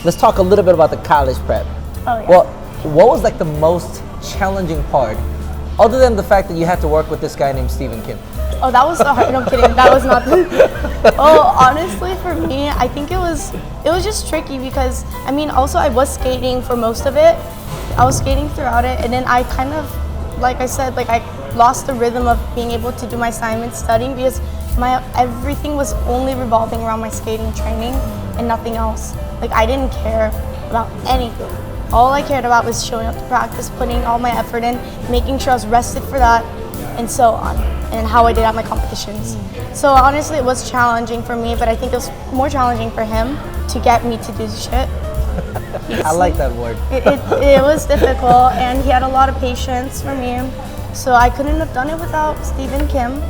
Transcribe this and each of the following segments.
let's talk a little bit about the college prep. Oh, yeah. Well, what was like the most challenging part, other than the fact that you had to work with this guy named Stephen Kim? Oh, that was so hard. No, I'm kidding. That was not Oh, honestly, for me, I think it was just tricky because, I mean, also I was skating for most of it. I was skating throughout it, and then I kind of, like I said, like I lost the rhythm of being able to do my assignments, studying, because everything was only revolving around my skating training and nothing else. Like, I didn't care about anything. All I cared about was showing up to practice, putting all my effort in, making sure I was rested for that, and so on, and how I did at my competitions. So honestly, it was challenging for me, but I think it was more challenging for him to get me to do shit. I like that word. It was difficult, and he had a lot of patience for me. So I couldn't have done it without Stephen Kim,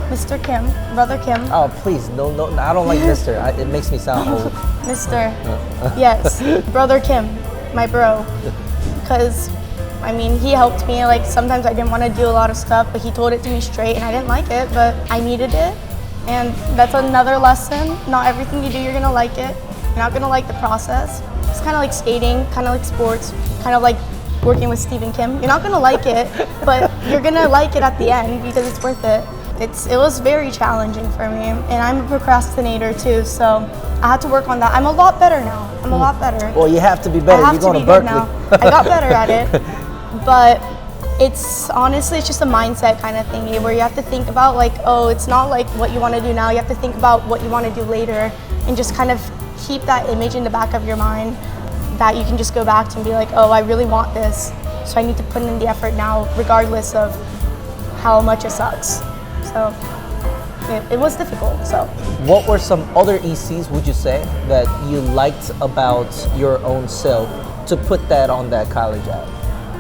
Mr. Kim, Brother Kim. Oh, please, no, I don't like Mr. It makes me sound old. Mr. Yes, Brother Kim, my bro. Because, I mean, he helped me. Like, sometimes I didn't want to do a lot of stuff, but he told it to me straight, and I didn't like it, but I needed it. And that's another lesson. Not everything you do, you're going to like it. You're not going to like the process. It's kind of like skating, kind of like sports, kind of like working with Stephen Kim. You're not going to like it, but you're going to like it at the end because it's worth it. It was very challenging for me, and I'm a procrastinator too, so I had to work on that. I'm a lot better now. I'm a lot better. Well, you have to be better. You're going to Berkeley. Now. I got better at it, but it's honestly, it's just a mindset kind of thingy where you have to think about, like, oh, it's not like what you want to do now. You have to think about what you want to do later, and just kind of keep that image in the back of your mind that you can just go back to and be like, oh, I really want this, so I need to put in the effort now, regardless of how much it sucks. So it was difficult. So what were some other ECs, would you say, that you liked about your own self to put that on that college app?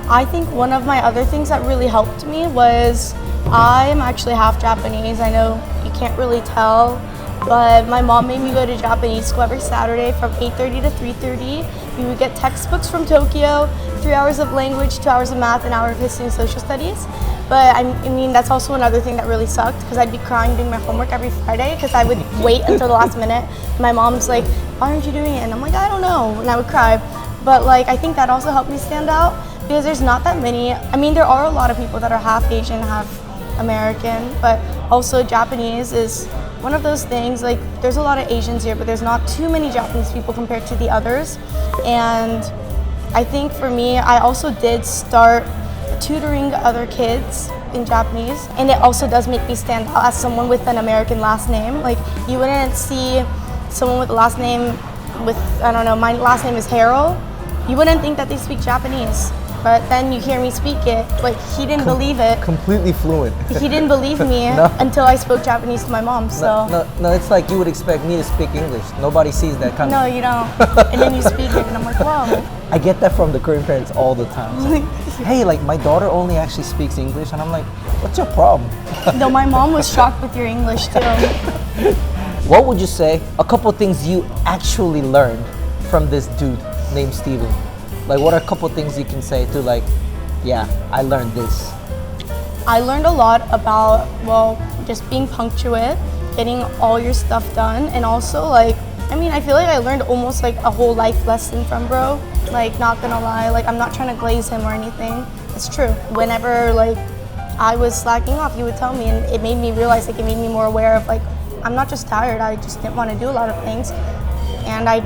I think one of my other things that really helped me was I'm actually half Japanese. I know you can't really tell, but my mom made me go to Japanese school every Saturday from 8:30 to 3:30. We would get textbooks from Tokyo, 3 hours of language, 2 hours of math, an hour of history and social studies. But I mean, that's also another thing that really sucked, because I'd be crying doing my homework every Friday because I would wait until the last minute. My mom's like, why aren't you doing it? And I'm like, I don't know. And I would cry. But like, I think that also helped me stand out because there's not that many. I mean, there are a lot of people that are half Asian, half American, but also Japanese is one of those things. Like, there's a lot of Asians here, but there's not too many Japanese people compared to the others. And I think for me, I also did start tutoring other kids in Japanese, and it also does make me stand out as someone with an American last name. Like, you wouldn't see someone with a last name with, I don't know, my last name is Harrell. You wouldn't think that they speak Japanese, but then you hear me speak it. Like, he didn't believe it. Completely fluent. He didn't believe me until I spoke Japanese to my mom. So no, it's like you would expect me to speak English. Nobody sees that coming. No, you don't. And then you speak it, and I'm like, whoa. I get that from the Korean parents all the time. It's like, hey, like, my daughter only actually speaks English, and I'm like, what's your problem? No, my mom was shocked with your English too. What would you say, a couple things you actually learned from this dude named Steven? Like, what are a couple things you can say to, like, yeah, I learned this? I learned a lot about, well, just being punctuate, getting all your stuff done, and also, like, I mean, I feel like I learned almost like a whole life lesson from bro. Like, not gonna lie, like, I'm not trying to glaze him or anything. It's true. Whenever, like, I was slacking off, you would tell me, and it made me realize, like, it made me more aware of, like, I'm not just tired, I just didn't want to do a lot of things. And I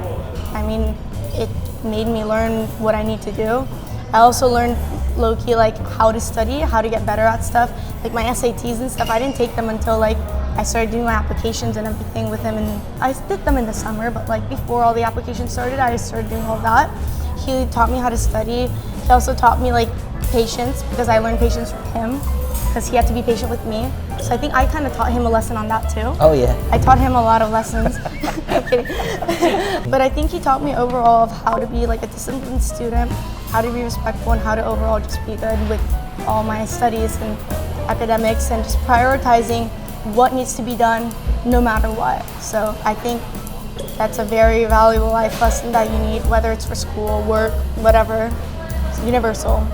mean, it made me learn what I need to do. I also learned low-key, like, how to study, how to get better at stuff. Like, my SATs and stuff, I didn't take them until, like, I started doing my applications and everything with him, and I did them in the summer, but like before all the applications started, I started doing all that. He taught me how to study. He also taught me, like, patience, because I learned patience from him, because he had to be patient with me. So I think I kind of taught him a lesson on that too. Oh yeah. I taught him a lot of lessons. I'm kidding. But I think he taught me overall of how to be like a disciplined student, how to be respectful, and how to overall just be good with all my studies and academics, and just prioritizing what needs to be done no matter what. So I think that's a very valuable life lesson that you need, whether it's for school, work, whatever. It's universal.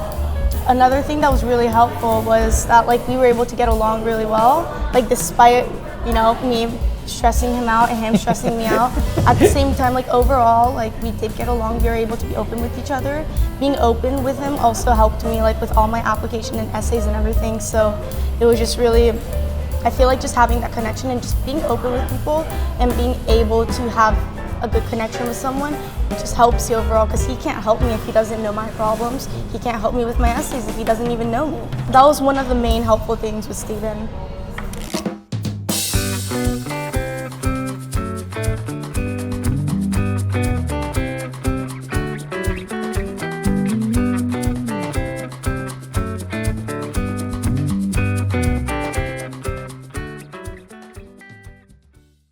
Another thing that was really helpful was that, like, we were able to get along really well. Like, despite, you know, me stressing him out and him stressing me out. At the same time, like overall, like we did get along. We were able to be open with each other. Being open with him also helped me, like with all my application and essays and everything. So it was just really, I feel like just having that connection and just being open with people and being able to have a good connection with someone just helps you overall, because he can't help me if he doesn't know my problems. He can't help me with my essays if he doesn't even know me. That was one of the main helpful things with Steven.